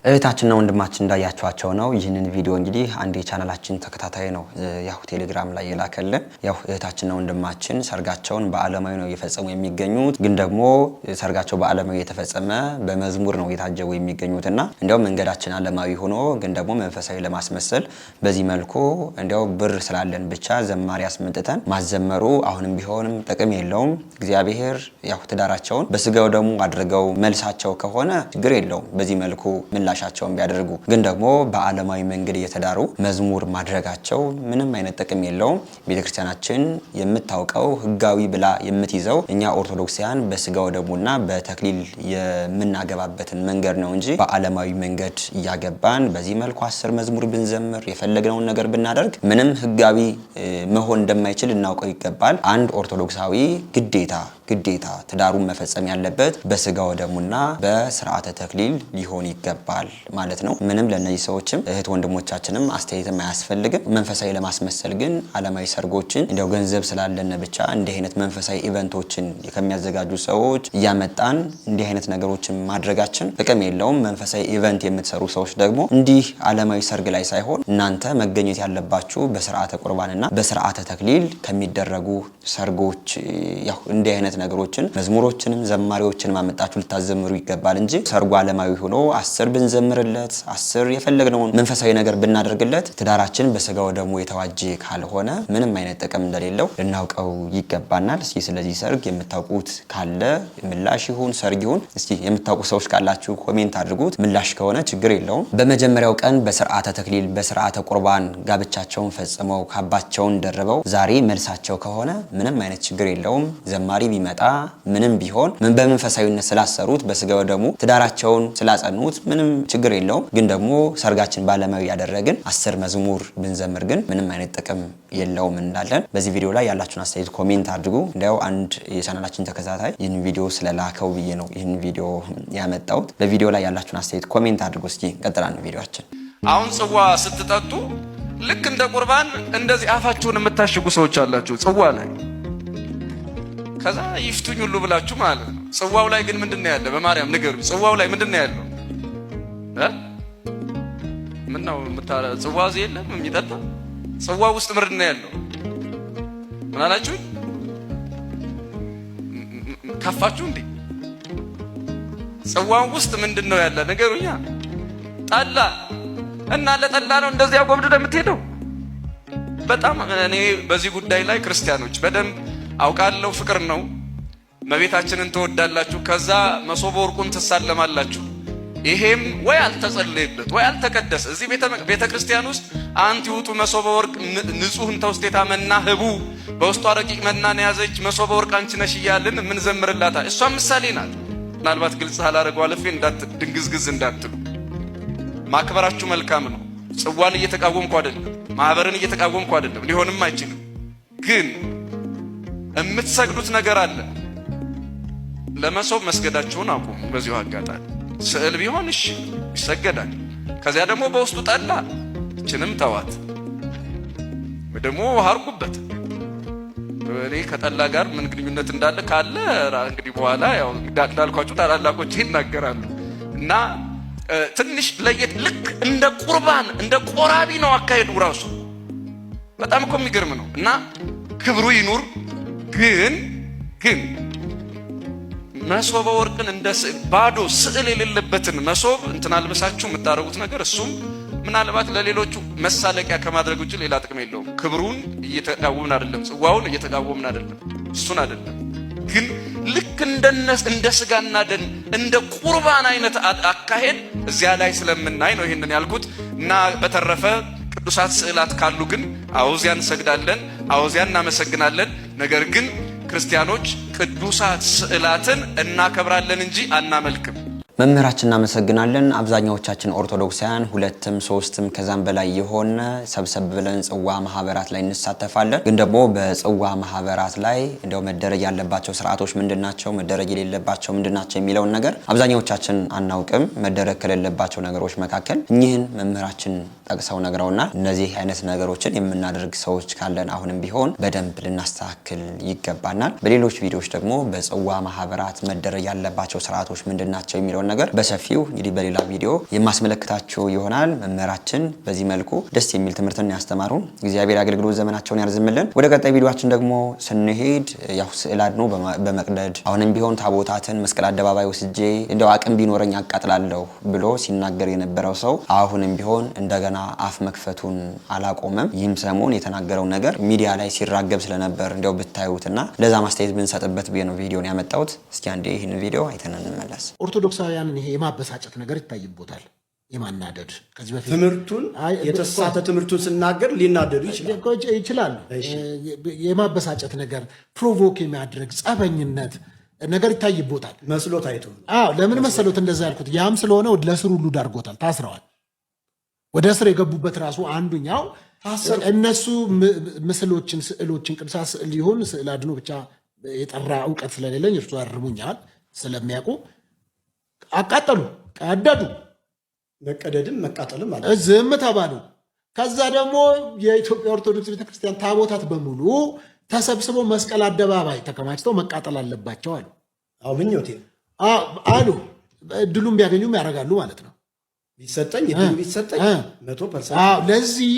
እህታችንና ወንድማችን እንዳያቸዋቸው ነው። ይህንን ቪዲዮ እንግዲህ አንድ የቻናላችን ተከታታይ ነው ያው ቴሌግራም ላይ የላከልን። ያው እህታችንና ወንድማችን ሰርጋቸውን በዓለማዊ ነው እየፈጸሙ የሚገኙት። ግን ደግሞ ሰርጋቸው በዓለማዊ የተፈጸመ በመዝሙር ነው የታጀቡ የሚገኙትና እንዲያው መንገዳችን ዓለማዊ ሆኖ ግን ደግሞ መንፈሳዊ ለማስመሰል በዚህ መልኩ እንዲያው ብር ስላለን ብቻ ዘማሪ አስመጥተን ማዘመሩ አሁንም ቢሆንም ጥቅም የለውም። እግዚአብሔር ያው ትዳራቸውን በስጋው ደግሞ አድርገው መልሳቸው ከሆነ ችግር የለውም። በዚህ መልኩ ምላሻቸውን ቢያደርጉ ግን ደግሞ በዓለማዊ መንገድ እየተዳሩ መዝሙር ማድረጋቸው ምንም አይነት ጥቅም የለውም። ቤተክርስቲያናችን የምታውቀው ህጋዊ ብላ የምትይዘው እኛ ኦርቶዶክሳውያን በስጋው ደሙና በተክሊል የምናገባበትን መንገድ ነው እንጂ በዓለማዊ መንገድ እያገባን በዚህ መልኩ 10 መዝሙር ብንዘምር የፈለግነውን ነገር ብናደርግ ምንም ህጋዊ መሆን እንደማይችል እናውቀው ይገባል። አንድ ኦርቶዶክሳዊ ግዴታ ትዳሩን መፈጸም ያለበት በስጋው ደሙና በስርዓተ ተክሊል ሊሆን ይገባል ማለት ነው። ምንም ለነዚህ ሰዎችም እህት ወንድሞቻችንም አስተያየትም አያስፈልግም። መንፈሳዊ ለማስመሰል ግን ዓለማዊ ሰርጎችን እንደው ገንዘብ ስላለን ብቻ እንዲህ አይነት መንፈሳዊ ኢቨንቶችን ከሚያዘጋጁ ሰዎች እያመጣን እንዲህ አይነት ነገሮችን ማድረጋችን ጥቅም የለውም። መንፈሳዊ ኢቨንት የምትሰሩ ሰዎች ደግሞ እንዲህ ዓለማዊ ሰርግ ላይ ሳይሆን እናንተ መገኘት ያለባችሁ በስርዓተ ቁርባንና በስርዓተ ተክሊል ከሚደረጉ ሰርጎች ያው እንዲህ አይነት ነገሮችን መዝሙሮችንም ዘማሪዎችን ማመጣችሁ ልታዘምሩ ይገባል እንጂ ሰርጉ ዓለማዊ ሆኖ 10 ብንዘምርለት 10 የፈለግነውን መንፈሳዊ ነገር ብናደርግለት ትዳራችን በስጋው ደግሞ የተዋጀ ካልሆነ ምንም አይነት ጥቅም እንደሌለው ልናውቀው ይገባናል። እስኪ ስለዚህ ሰርግ የምታውቁት ካለ ምላሽ ይሁን ሰርግ ይሁን እስኪ የምታውቁ ሰዎች ካላችሁ ኮሜንት አድርጉት። ምላሽ ከሆነ ችግር የለውም። በመጀመሪያው ቀን በስርዓተ ተክሊል በስርዓተ ቁርባን ጋብቻቸውን ፈጽመው ካባቸውን ደርበው ዛሬ መልሳቸው ከሆነ ምንም አይነት ችግር የለውም። ዘማሪ ቢመጣ ምንም ቢሆን በመንፈሳዊነት ስላሰሩት በስጋው ደግሞ ትዳራቸውን ስላጸኑት ምንም ችግር የለውም። ግን ደግሞ ሰርጋችን ባለማዊ ያደረግን 10 መዝሙር ብንዘምር ግን ምንም አይነት ጥቅም የለውም እንላለን። በዚህ ቪዲዮ ላይ ያላችሁን አስተያየት ኮሜንት አድርጉ። እንዲያው አንድ የቻናላችን ተከታታይ ይህን ቪዲዮ ስለላከው ብዬ ነው ይህን ቪዲዮ ያመጣሁት። በቪዲዮ ላይ ያላችሁን አስተያየት ኮሜንት አድርጉ። እስኪ ቀጥላን ቪዲዮአችን። አሁን ጽዋ ስትጠጡ ልክ እንደ ቁርባን እንደዚህ አፋችሁን የምታሽጉ ሰዎች አላችሁ ጽዋ ላይ ከዛ ይፍቱኝ ሁሉ ብላችሁ ማለት ነው። ጽዋው ላይ ግን ምንድነው ያለው? በማርያም ንገሩ። ጽዋው ላይ ምንድነው ያለው? ምነው ጽዋ የለም የሚጠጣ ጽዋው ውስጥ ምንድነው ያለው? ምን አላችሁ? ከፋችሁ እንዴ? ጽዋው ውስጥ ምንድነው ያለ? ንገሩኛ። ጠላ እና ለጠላ ነው እንደዚህ አጎብድደ የምትሄደው? በጣም እኔ በዚህ ጉዳይ ላይ ክርስቲያኖች በደንብ አውቃለሁ። ፍቅር ነው። እመቤታችንን ትወዳላችሁ፣ ከዛ መሶበ ወርቁን ትሳለማላችሁ። ይሄም ወይ አልተጸለየበት ወይ አልተቀደሰ። እዚህ ቤተ ክርስቲያን ውስጥ አንቲ ውጡ መሶበ ወርቅ ንጹህን ተውስቴታ መና ህቡ በውስጧ ረቂቅ መናን ያዘች መሶበ ወርቅ አንቺ ነሽ እያልን ምን ዘምርላታ። እሷ ምሳሌ ናት። ምናልባት ግልጽ አላረገው አለፌ ድንግዝግዝ እንዳትሉ። ማክበራችሁ መልካም ነው። ጽዋን እየተቃወምኩ አይደለም፣ ማህበርን እየተቃወምኩ አይደለም፣ ሊሆንም አይችልም። ግን የምትሰግዱት ነገር አለ። ለመሶብ መስገዳችሁን አቁሙ። በዚሁ አጋጣሚ ስዕል ቢሆን እሺ ይሰገዳል። ከዚያ ደግሞ በውስጡ ጠላ እችንም ተዋት፣ ወይ ደግሞ አርጉበት። እኔ ከጠላ ጋር ምን ግንኙነት እንዳለ ካለ እንግዲህ በኋላ ያው እንዳልኳችሁ ታላላቆች ይናገራሉ። እና ትንሽ ለየት ልክ እንደ ቁርባን እንደ ቆራቢ ነው አካሄዱ ራሱ። በጣም እኮ የሚገርም ነው። እና ክብሩ ይኑር። ግን መሶበ ወርቅን እንደ ባዶ ስዕል የሌለበትን መሶብ እንትን አልበሳችሁ የምታረጉት ነገር እሱም ምናልባት ለሌሎቹ መሳለቂያ ከማድረግ ውጭ ሌላ ጥቅም የለውም። ክብሩን እየተቃወምን አይደለም፣ ጽዋውን እየተቃወምን አይደለም፣ እሱን አይደለም። ግን ልክ እንደ ስጋና ደም እንደ ቁርባን አይነት አካሄድ እዚያ ላይ ስለምናይ ነው ይሄንን ያልኩት። እና በተረፈ ቅዱሳት ስዕላት ካሉ ግን አውዚያ እንሰግዳለን፣ አውዚያ እናመሰግናለን። ነገር ግን ክርስቲያኖች ቅዱሳት ስዕላትን እናከብራለን እንጂ አናመልክም። መምህራችን እናመሰግናለን። አብዛኛዎቻችን ኦርቶዶክሳውያን ሁለትም ሶስትም ከዛም በላይ የሆነ ሰብሰብ ብለን ጽዋ ማህበራት ላይ እንሳተፋለን። ግን ደግሞ በጽዋ ማህበራት ላይ እንደው መደረግ ያለባቸው ስርዓቶች ምንድናቸው፣ መደረግ የሌለባቸው ምንድናቸው የሚለውን ነገር አብዛኛዎቻችን አናውቅም። መደረግ ከሌለባቸው ነገሮች መካከል እኚህን መምህራችን ጠቅሰው ነግረውናል። እነዚህ አይነት ነገሮችን የምናደርግ ሰዎች ካለን አሁንም ቢሆን በደንብ ልናስተካክል ይገባናል። በሌሎች ቪዲዮዎች ደግሞ በጽዋ ማህበራት መደረግ ያለባቸው ስርዓቶች ምንድናቸው የሚለው ነገር በሰፊው እንግዲህ በሌላ ቪዲዮ የማስመለክታችሁ ይሆናል። መምህራችን በዚህ መልኩ ደስ የሚል ትምህርትን ያስተማሩን፣ እግዚአብሔር አገልግሎት ዘመናቸውን ያርዝምልን። ወደ ቀጣይ ቪዲዮአችን ደግሞ ስንሄድ ያው ስዕል አድኖ በመቅደድ አሁንም ቢሆን ታቦታትን መስቀል አደባባይ ወስጄ እንደው አቅም ቢኖረኝ አቃጥላለሁ ብሎ ሲናገር የነበረው ሰው አሁንም ቢሆን እንደገና አፍ መክፈቱን አላቆመም። ይህም ሰሞን የተናገረው ነገር ሚዲያ ላይ ሲራገብ ስለነበር እንደው ብታዩትና ለዛ ማስተያየት ብንሰጥበት ብዬ ነው ቪዲዮን ያመጣሁት። እስኪ አንዴ ይህን ቪዲዮ አይተን እንመለስ። ኦርቶዶክሳውያን ይሄ የማበሳጨት ነገር ይታይቦታል። የማናደድ ከዚህ በፊት ትምህርቱን የተሳሳተ ትምህርቱን ስናገር ሊናደዱ ይችላሉ። የማበሳጨት ነገር፣ ፕሮቮክ የሚያድርግ ጸበኝነት ነገር ይታይቦታል። መስሎት አይቶ ለምን መሰሎት እንደዛ ያልኩት? ያም ስለሆነ ለስር ሁሉ ዳርጎታል። ታስረዋል። ወደ እስር የገቡበት ራሱ አንዱኛው እነሱ ምስሎችን፣ ስዕሎችን ቅዱሳት ስዕል ሊሆን ስዕል አድኖ ብቻ የጠራ እውቀት ስለሌለኝ እርሱ ያርሙኛል ስለሚያውቁ አቃጠሉ፣ ቀደዱ። መቀደድም መቃጠልም ማለት ዝም ተባሉ። ከዛ ደግሞ የኢትዮጵያ ኦርቶዶክስ ቤተክርስቲያን ታቦታት በሙሉ ተሰብስበው መስቀል አደባባይ ተከማችተው መቃጠል አለባቸው አሉ። ምኞቴ አሉ። እድሉም ቢያገኙም ያደርጋሉ ማለት ነው። ቢሰጠኝ 100%። ለዚህ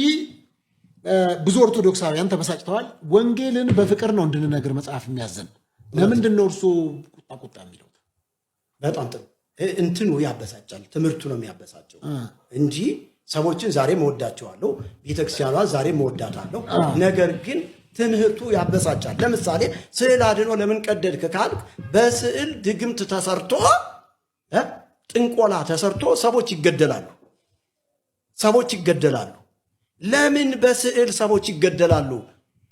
ብዙ ኦርቶዶክሳውያን ተበሳጭተዋል። ወንጌልን በፍቅር ነው እንድንነግር መጽሐፍ የሚያዘን። ለምንድን ነው እርሱ ቁጣ የሚለው? በጣም ጥሩ እንትኑ ያበሳጫል። ትምህርቱ ነው የሚያበሳጨው እንጂ ሰዎችን ዛሬ መወዳቸዋለሁ፣ ቤተክርስቲያኗ ዛሬ መወዳታለሁ። ነገር ግን ትምህርቱ ያበሳጫል። ለምሳሌ ስዕል አድኖ ለምን ቀደድክ ካልክ በስዕል ድግምት ተሰርቶ ጥንቆላ ተሰርቶ ሰዎች ይገደላሉ። ለምን በስዕል ሰዎች ይገደላሉ?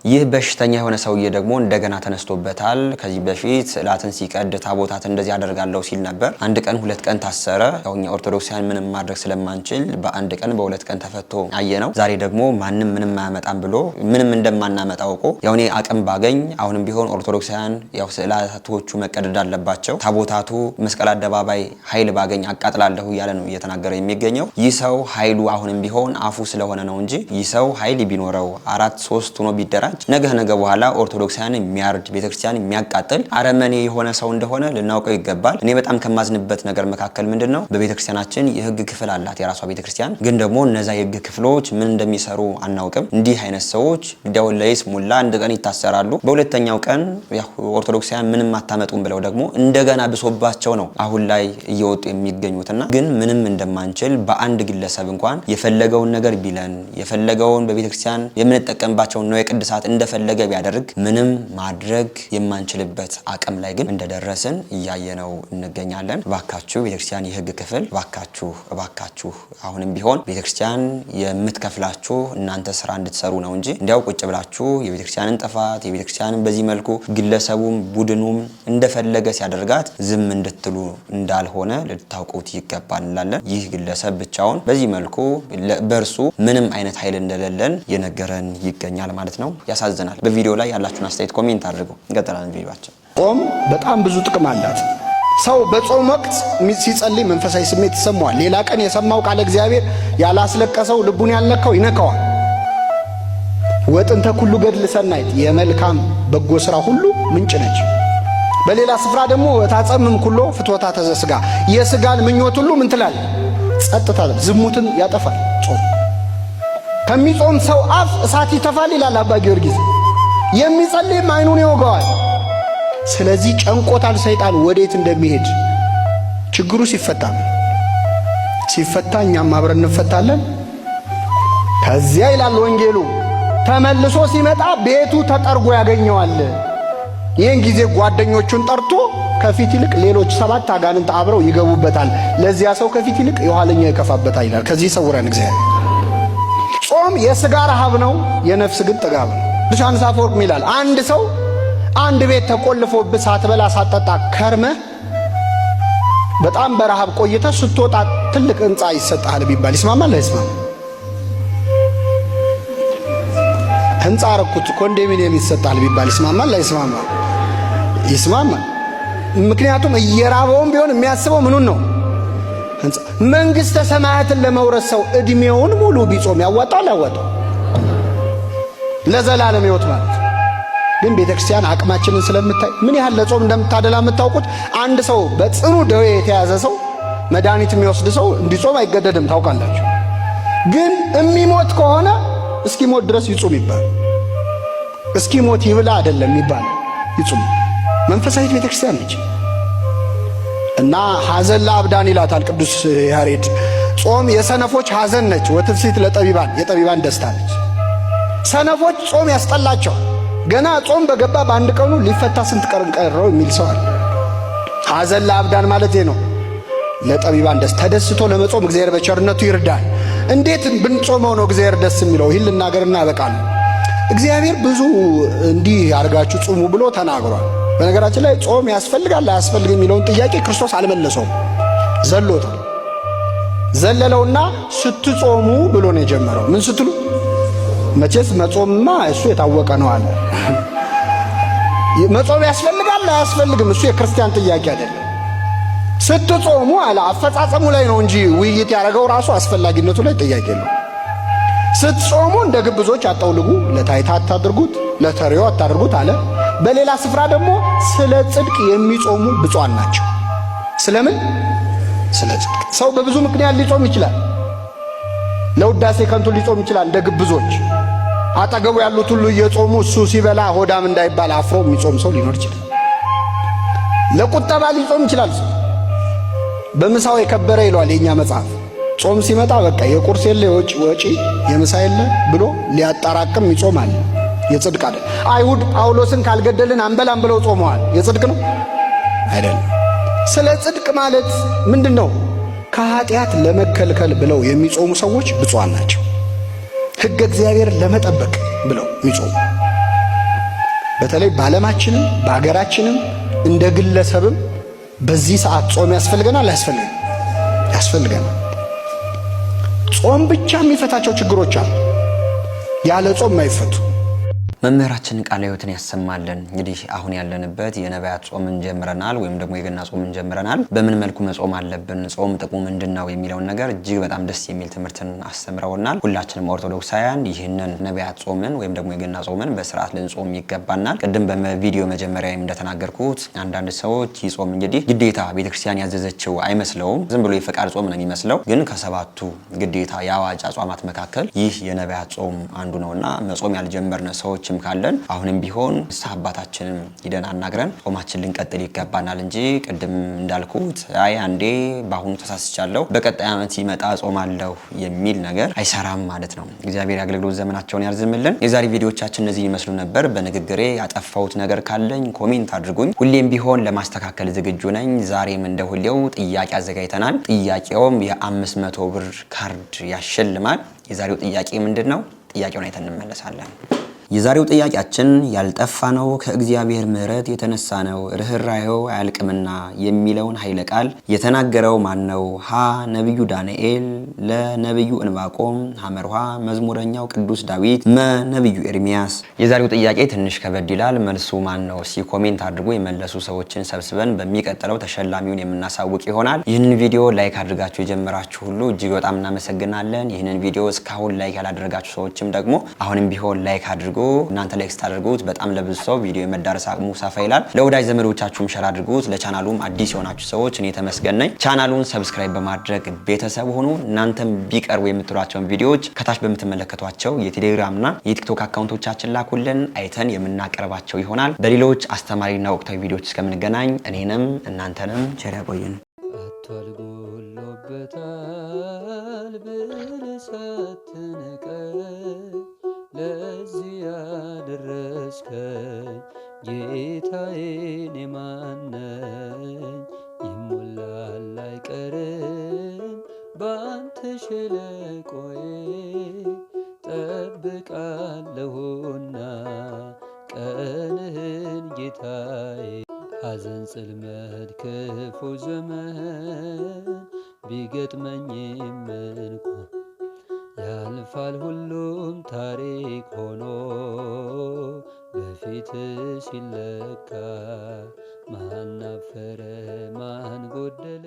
ይህ በሽተኛ የሆነ ሰውዬ ደግሞ እንደገና ተነስቶበታል። ከዚህ በፊት ስዕላትን ሲቀድ ታቦታት እንደዚህ አደርጋለሁ ሲል ነበር። አንድ ቀን ሁለት ቀን ታሰረ። ያው እኛ ኦርቶዶክሳውያን ምንም ማድረግ ስለማንችል በአንድ ቀን በሁለት ቀን ተፈቶ አየነው። ዛሬ ደግሞ ማንም ምንም አያመጣም ብሎ ምንም እንደማናመጣ አውቆ ያው እኔ አቅም ባገኝ አሁንም ቢሆን ኦርቶዶክሳውያን ያው ስዕላቶቹ መቀደድ አለባቸው፣ ታቦታቱ መስቀል አደባባይ ኃይል ባገኝ አቃጥላለሁ እያለ ነው እየተናገረ የሚገኘው። ይህ ሰው ኃይሉ አሁንም ቢሆን አፉ ስለሆነ ነው እንጂ ይህ ሰው ኃይል ቢኖረው 4-3 ሆኖ ቢደራጅ ነገ በኋላ ኦርቶዶክሳውያን የሚያርድ ቤተክርስቲያን የሚያቃጥል አረመኔ የሆነ ሰው እንደሆነ ልናውቀው ይገባል። እኔ በጣም ከማዝንበት ነገር መካከል ምንድነው በቤተክርስቲያናችን የህግ ክፍል አላት የራሷ ቤተክርስቲያን፣ ግን ደግሞ እነዛ የህግ ክፍሎች ምን እንደሚሰሩ አናውቅም። እንዲህ አይነት ሰዎች ግዳውን ለይስ ሙላ አንድ ቀን ይታሰራሉ፣ በሁለተኛው ቀን ኦርቶዶክሳውያን ምንም አታመጡም ብለው ደግሞ እንደገና ብሶባቸው ነው አሁን ላይ እየወጡ የሚገኙትና ግን ምንም እንደማንችል በአንድ ግለሰብ እንኳን የፈለገውን ነገር ቢለን የፈለገውን በቤተክርስቲያን የምንጠቀምባቸው ነው የቅድሳት እንደፈለገ ቢያደርግ ምንም ማድረግ የማንችልበት አቅም ላይ ግን እንደደረስን እያየነው እንገኛለን። እባካችሁ ቤተክርስቲያን የህግ ክፍል እባካችሁ አሁንም ቢሆን ቤተክርስቲያን የምትከፍላችሁ እናንተ ስራ እንድትሰሩ ነው እንጂ እንዲያው ቁጭ ብላችሁ የቤተክርስቲያንን ጥፋት የቤተክርስቲያንን በዚህ መልኩ ግለሰቡም ቡድኑም እንደፈለገ ሲያደርጋት ዝም እንድትሉ እንዳልሆነ ልታውቁት ይገባል እንላለን። ይህ ግለሰብ ብቻውን በዚህ መልኩ በእርሱ ምንም አይነት ኃይል እንደሌለን የነገረን ይገኛል ማለት ነው። ያሳዝናል። በቪዲዮ ላይ ያላችሁን አስተያየት ኮሜንት አድርጉ። እንቀጥላለን ቪዲዮአችን። ጾም በጣም ብዙ ጥቅም አላት። ሰው በጾም ወቅት ሲጸልይ መንፈሳዊ ስሜት ይሰማዋል። ሌላ ቀን የሰማው ቃል እግዚአብሔር ያላስለቀሰው ልቡን ያልነካው ይነካዋል። ወጥንተ ኩሉ ገድል ሰናይት የመልካም በጎ ስራ ሁሉ ምንጭ ነች። በሌላ ስፍራ ደግሞ ወታጸምም ኩሎ ፍትወታ ተዘስጋ የስጋን ምኞት ሁሉ ምን ትላል? ጸጥታ ዝሙትን ያጠፋል። ጾም ከሚጾም ሰው አፍ እሳት ይተፋል ይላል አባ ጊዮርጊስ። የሚጸልይም አይኑን ይወጋዋል። ስለዚህ ጨንቆታል ሰይጣን ወዴት እንደሚሄድ ችግሩ ሲፈታ እኛም አብረን እንፈታለን። ከዚያ ይላል ወንጌሉ ተመልሶ ሲመጣ ቤቱ ተጠርጎ ያገኘዋል። ይህን ጊዜ ጓደኞቹን ጠርቶ ከፊት ይልቅ ሌሎች 7 አጋንንት አብረው ይገቡበታል። ለዚያ ሰው ከፊት ይልቅ የኋለኛው ይከፋበታል ይላል። ከዚህ ሰውረን እግዚአብሔር። ጾም የሥጋ ረሃብ ነው፣ የነፍስ ግን ጥጋብ ነው። ቅዱስ ዮሐንስ አፈወርቅ ይላል አንድ ሰው አንድ ቤት ተቆልፎብህ ሳትበላ ሳትጠጣ ከርመህ በጣም በረሃብ ቆይተህ ስትወጣ ትልቅ ሕንፃ ይሰጣል ቢባል ይስማማል አይስማማም? ሕንፃ አረኩት ኮንዶሚኒየም ይሰጣል ቢባል ይስማማል አይስማማም? ይስማማል። ምክንያቱም እየራበውም ቢሆን የሚያስበው ምኑን ነው? መንግሥተ ሰማያትን ለመውረስ ሰው ዕድሜውን ሙሉ ቢጾም ያዋጣል ያዋጣው? ለዘላለም ሕይወት ማለት ግን ቤተክርስቲያን አቅማችንን ስለምታይ ምን ያህል ለጾም እንደምታደላ የምታውቁት። አንድ ሰው በጽኑ ደዌ የተያዘ ሰው መድኃኒት የሚወስድ ሰው እንዲጾም አይገደድም ታውቃላችሁ። ግን የሚሞት ከሆነ እስኪሞት ድረስ ይጹም ይባል። እስኪሞት ይብላ አይደለም ይባል፣ ይጹም። መንፈሳዊት ቤተክርስቲያን ነች እና ሐዘን ለአብዳን ይላታል ቅዱስ ያሬድ። ጾም የሰነፎች ሐዘን ነች፣ ወትፍሲት ለጠቢባን የጠቢባን ደስታ ነች። ሰነፎች ጾም ያስጠላቸዋል። ገና ጾም በገባ በአንድ ቀኑ ሊፈታ ስንት ቀን ቀረው የሚል ሰው አለ። ሐዘን ለአብዳን ማለት ነው። ለጠቢባን ደስ ተደስቶ ለመጾም እግዚአብሔር በቸርነቱ ይርዳል። እንዴት ብንጾመው ነው እግዚአብሔር ደስ የሚለው? ይህን ልናገርና ያበቃለሁ። እግዚአብሔር ብዙ እንዲህ አድርጋችሁ ጾሙ ብሎ ተናግሯል። በነገራችን ላይ ጾም ያስፈልጋል አያስፈልግም የሚለውን ጥያቄ ክርስቶስ አልመለሰውም፣ ዘሎታል። ዘለለውና ስትጾሙ ብሎ ነው የጀመረው። ምን ስትሉ? መቼስ መጾምማ እሱ የታወቀ ነው አለ። መጾም ያስፈልጋል አያስፈልግም እሱ የክርስቲያን ጥያቄ አይደለም። ስትጾሙ አለ አፈጻጸሙ ላይ ነው እንጂ ውይይት ያደረገው ራሱ አስፈላጊነቱ ላይ ጥያቄ ነው። ስትጾሙ እንደ ግብዞች አጠውልጉ፣ ለታይታ አታድርጉት፣ ለተሪዮ አታድርጉት አለ። በሌላ ስፍራ ደግሞ ስለ ጽድቅ የሚጾሙ ብፁዓን ናቸው። ስለምን? ስለ ጽድቅ። ሰው በብዙ ምክንያት ሊጾም ይችላል። ለውዳሴ ከንቱ ሊጾም ይችላል እንደ ግብዞች። አጠገቡ ያሉት ሁሉ እየጾሙ እሱ ሲበላ ሆዳም እንዳይባል አፍሮ የሚጾም ሰው ሊኖር ይችላል። ለቁጠባ ሊጾም ይችላል። በምሳው የከበረ ይሏል የኛ መጽሐፍ። ጾም ሲመጣ በቃ የቁርስ የለ ወጪ የምሳ የለ ብሎ ሊያጠራቅም ይጾማል። የጽድቅ አይደል? አይሁድ ጳውሎስን ካልገደልን አንበላም ብለው ጾመዋል። የጽድቅ ነው አይደለም? ስለ ጽድቅ ማለት ምንድነው? ከኃጢአት ለመከልከል ብለው የሚጾሙ ሰዎች ብፁዓን ናቸው። ሕገ እግዚአብሔር ለመጠበቅ ብለው የሚጾሙ በተለይ በዓለማችንም በአገራችንም እንደ ግለሰብም በዚህ ሰዓት ጾም ያስፈልገናል። ያስፈልገናል። ጾም ብቻ የሚፈታቸው ችግሮች አሉ፣ ያለ ጾም የማይፈቱ። መምህራችን ቃለ ሕይወትን ያሰማልን። እንግዲህ አሁን ያለንበት የነቢያት ጾምን ጀምረናል፣ ወይም ደግሞ የገና ጾምን ጀምረናል። በምን መልኩ መጾም አለብን፣ ጾም ጥቅሙ ምንድነው የሚለውን ነገር እጅግ በጣም ደስ የሚል ትምህርትን አስተምረውናል። ሁላችንም ኦርቶዶክሳውያን ይህንን ነቢያት ጾምን ወይም ደግሞ የገና ጾምን በስርዓት ልንጾም ይገባናል። ቅድም በቪዲዮ መጀመሪያ እንደተናገርኩት አንዳንድ ሰዎች ይህ ጾም እንግዲህ ግዴታ ቤተክርስቲያን ያዘዘችው አይመስለውም፣ ዝም ብሎ የፈቃድ ጾም ነው የሚመስለው። ግን ከሰባቱ ግዴታ የአዋጅ አጽዋማት መካከል ይህ የነቢያት ጾም አንዱ ነውና መጾም ያልጀመርነ ሰዎች ካለን አሁንም ቢሆን አባታችንን ሂደን አናግረን ጾማችን ልንቀጥል ይገባናል እንጂ ቅድም እንዳልኩት አንዴ በአሁኑ ተሳስቻለሁ በቀጣይ ዓመት ይመጣ ጾማለሁ የሚል ነገር አይሰራም ማለት ነው። እግዚአብሔር ያገልግሎት ዘመናቸውን ያርዝምልን። የዛሬ ቪዲዮቻችን እነዚህ ይመስሉ ነበር። በንግግሬ ያጠፋሁት ነገር ካለኝ ኮሜንት አድርጉኝ። ሁሌም ቢሆን ለማስተካከል ዝግጁ ነኝ። ዛሬም እንደሁሌው ጥያቄ አዘጋጅተናል። ጥያቄውም የ500 ብር ካርድ ያሸልማል። የዛሬው ጥያቄ ምንድነው? ጥያቄውን አይተን እንመለሳለን። የዛሬው ጥያቄያችን ያልጠፋ ነው ከእግዚአብሔር ምሕረት የተነሳ ነው ርህራሄው አያልቅምና የሚለውን ኃይለ ቃል የተናገረው ማን ነው? ሀ ነብዩ ዳንኤል፣ ለ ነብዩ እንባቆም፣ ሐመርሃ መዝሙረኛው ቅዱስ ዳዊት፣ መ ነብዩ ኤርሚያስ። የዛሬው ጥያቄ ትንሽ ከበድ ይላል። መልሱ ማን ነው? ኮሜንት አድርጎ የመለሱ ሰዎችን ሰብስበን በሚቀጥለው ተሸላሚውን የምናሳውቅ ይሆናል። ይህንን ቪዲዮ ላይክ አድርጋችሁ የጀመራችሁ ሁሉ እጅግ በጣም እናመሰግናለን። ይህንን ቪዲዮ እስካሁን ላይክ ያላደረጋችሁ ሰዎችም ደግሞ አሁንም ቢሆን ላይክ አድርጉ። እናንተ ላይክ ስታደርጉት በጣም ለብዙ ሰው ቪዲዮ የመዳረስ አቅሙ ሰፋ ይላል። ለወዳጅ ዘመዶቻችሁም ሸር አድርጉት። ለቻናሉም አዲስ የሆናችሁ ሰዎች እኔ ተመስገን ነኝ። ቻናሉን ሰብስክራይብ በማድረግ ቤተሰብ ሆኑ። እናንተም ቢቀርቡ የምትሏቸውን ቪዲዮዎች ከታች በምትመለከቷቸው የቴሌግራምና የቲክቶክ አካውንቶቻችን ላኩልን፣ አይተን የምናቀርባቸው ይሆናል። በሌሎች አስተማሪና ወቅታዊ ቪዲዮዎች እስከምንገናኝ እኔንም እናንተንም ቸር ያቆየን። ለዚህ ያደረስከኝ ጌታዬን የማነኝ ይሞላል አይቀርም ባንተ ሸለቆዬ ጠብቃለሁና ቀንህን ጌታዬ። ሐዘን ጽልመት ክፉ ዘመን ቢገጥመኝም እንኳን ያልፋል ሁሉም ታሪክ ሆኖ በፊት ሲለካ ማን አፈረ ማን ጎደለ